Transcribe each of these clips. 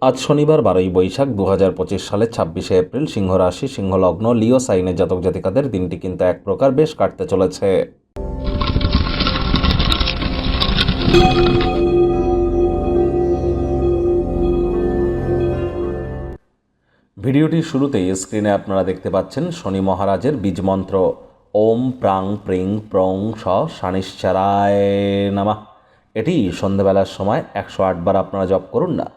আজ শনিবার 12ই বৈশাখ 2025 সালের 26শে এপ্রিল, সিংহ রাশি, সিংহ লগ্ন, লিও সাইনের জাতক জাতিকাদের দিনটি কিন্তু এক প্রকার বেশ কাটতে চলেছে। ভিডিওটির শুরুতেই স্ক্রিনে আপনারা দেখতে পাচ্ছেন শনি মহারাজের বীজ মন্ত্র ওম প্রাং প্রিং প্রং স শানিশ্চারায় নামা। এটি সন্ধ্যাবেলার সময় 108 বার আপনারা জপ করুন না।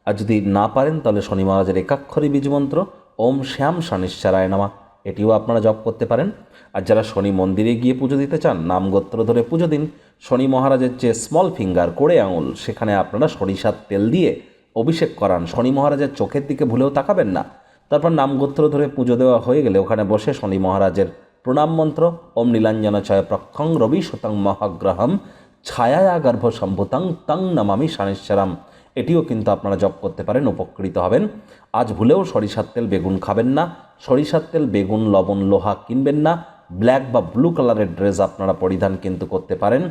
আর যদি না পারেন তাহলে শনি মহারাজের একাক্ষরী বীজ মন্ত্র ওম শ্যাম শানিশ্চারায় নামা, এটিও আপনারা জপ করতে পারেন। আর যারা শনি মন্দিরে গিয়ে পুজো দিতে চান, নামগোত্র ধরে পুজো দিন। শনি মহারাজের যে স্মল ফিঙ্গার, কোড়ে আঙুল, সেখানে আপনারা সরিষার তেল দিয়ে অভিষেক করান। শনি মহারাজের চোখের দিকে ভুলেও তাকাবেন না। তারপর নামগোত্র ধরে পুজো দেওয়া হয়ে গেলে ওখানে বসে শনি মহারাজের প্রণাম মন্ত্র ওম নীলাঞ্জন ছয় প্রক্ষং রবি শতং মহাগ্রহম ছায়া গর্ভ সম্ভুতং তং নমামি শানিশ্চরম, এটিও কিন্তু আপনারা জপ করতে পারেন, উপকৃত হবেন। আজ ভুলেও সরিষার তেল বেগুন খাবেন না। সরিষার তেল বেগুন লবণ লোহা কিনবেন না। ব্ল্যাক বা ব্লু কালারের ড্রেস আপনারা পরিধান কিন্তু করতে পারেন।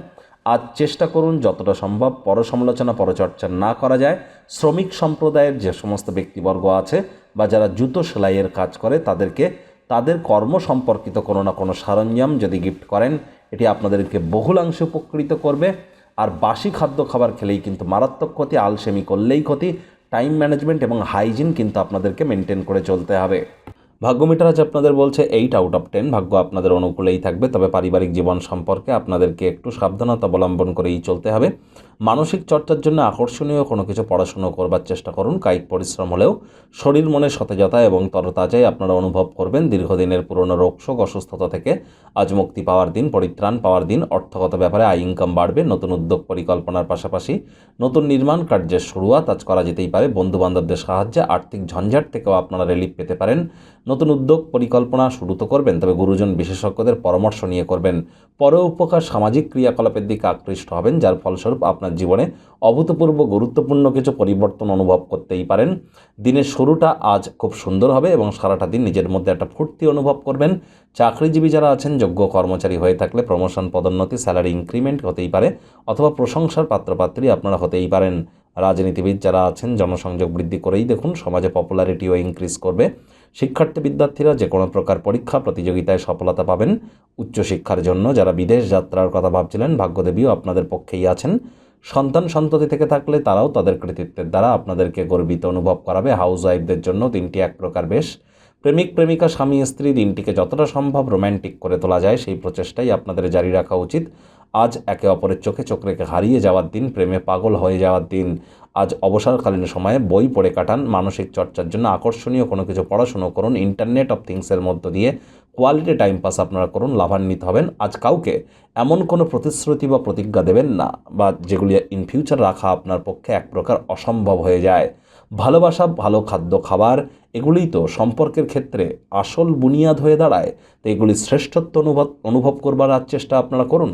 আজ চেষ্টা করুন যতটা সম্ভব পরসমালোচনা পরচর্চা না করা যায়। শ্রমিক সম্প্রদায়ের যে সমস্ত ব্যক্তিবর্গ আছে বা যারা জুতো সেলাইয়ের কাজ করে তাদেরকে তাদের কর্ম সম্পর্কিত কোনো না কোনো সরঞ্জাম যদি গিফট করেন, এটি আপনাদেরকে বহুলাংশে উপকৃত করবে। আর বাসি খাদ্য খাবার খেলেই কিন্তু মারাত্মক ক্ষতি, আলসেমি করলেই ক্ষতি। টাইম ম্যানেজমেন্ট এবং হাইজিন কিন্তু আপনাদেরকে মেনটেন করে চলতে হবে। ভাগ্য মিটার আজ আপনাদের বলছে 8 আউট অফ 10, ভাগ্য আপনাদের অনুকূলেই থাকবে। তবে পারিবারিক জীবন সম্পর্কে আপনাদেরকে একটু সাবধানতা অবলম্বন করেই চলতে হবে। মানসিক চর্চার জন্য আকর্ষণীয় কোনো কিছু পড়াশুনো করবার চেষ্টা করুন। কায়িক পরিশ্রম হলেও শরীর মনে সতেজতা এবং তরতাজাই আপনারা অনুভব করবেন। দীর্ঘদিনের পুরনো রোগশোক অসুস্থতা থেকে আজ মুক্তি পাওয়ার দিন, পরিত্রাণ পাওয়ার দিন। অর্থগত ব্যাপারে আয় ইনকাম বাড়বে। নতুন উদ্যোগ পরিকল্পনার পাশাপাশি নতুন নির্মাণ কার্যের শুরুয়াত আজ করা যেতেই পারে। বন্ধুবান্ধবদের সাহায্যে আর্থিক ঝঞ্ঝাট থেকেও আপনারা রিলিফ পেতে পারেন। নতুন উদ্যোগ পরিকল্পনা শুরু তো করবেন, তবে গুরুজন বিশেষজ্ঞদের পরামর্শ নিয়ে করবেন। পরোপকার সামাজিক ক্রিয়াকলাপের দিকে আকৃষ্ট হবেন, যার ফলস্বরূপ আপনার জীবনে অভূতপূর্ব গুরুত্বপূর্ণ কিছু পরিবর্তন অনুভব করতেই পারেন। দিনের শুরুটা আজ খুব সুন্দর হবে এবং সারাটা দিন নিজের মধ্যে একটা ফুর্তি অনুভব করবেন। চাকরিজীবী যারা আছেন, যোগ্য কর্মচারী হয়ে থাকলে প্রমোশন, পদোন্নতি, স্যালারি ইনক্রিমেন্ট হতেই পারে, অথবা প্রশংসার পাত্রপাত্রী আপনারা হতেই পারেন। রাজনীতিবিদ যারা আছেন, জনসংযোগ বৃদ্ধি করেই দেখুন, সমাজে পপুলারিটিও ইনক্রিজ করবে। শিক্ষার্থী বিদ্যার্থীরা যে কোনো প্রকার পরীক্ষা প্রতিযোগিতায় সফলতা পাবেন। উচ্চশিক্ষার জন্য যারা বিদেশ যাত্রার কথা ভাবছিলেন, ভাগ্যদেবীও আপনাদের পক্ষেই আছেন। সন্তান সন্ততি থেকে থাকলে তারাও তাদের কৃতিত্বের দ্বারা আপনাদেরকে গর্বিত অনুভব করাবে। হাউস ওয়াইফদের জন্য দিনটি এক প্রকার বেশ। প্রেমিক প্রেমিকা, স্বামী স্ত্রী দিনটিকে যতটা সম্ভব রোম্যান্টিক করে তোলা যায় সেই প্রচেষ্টাই আপনাদের জারি রাখা উচিত। আজ একে অপরের চোখে চোখ রেখে হারিয়ে যাওয়ার দিন, প্রেমে পাগল হয়ে যাওয়ার দিন। আজ অবসরকালীন সময়ে বই পড়ে কাটান। মানসিক চর্চার জন্য আকর্ষণীয় কোনো কিছু পড়াশুনো করুন। ইন্টারনেট অফ থিংসের মধ্য দিয়ে কোয়ালিটি টাইম পাস আপনারা করুন, লাভান্বিত হবেন। আজ কাউকে এমন কোনো প্রতিশ্রুতি বা প্রতিজ্ঞা দেবেন না বা যেগুলি ইন ফিউচার রাখা আপনার পক্ষে এক প্রকার অসম্ভব হয়ে যায়। ভালোবাসা, ভালো খাদ্য খাবার, এগুলিই তো সম্পর্কের ক্ষেত্রে আসল বুনিয়াদ হয়ে দাঁড়ায়। তো এগুলি শ্রেষ্ঠত্ব অনুভব করবার আজ চেষ্টা আপনারা করুন।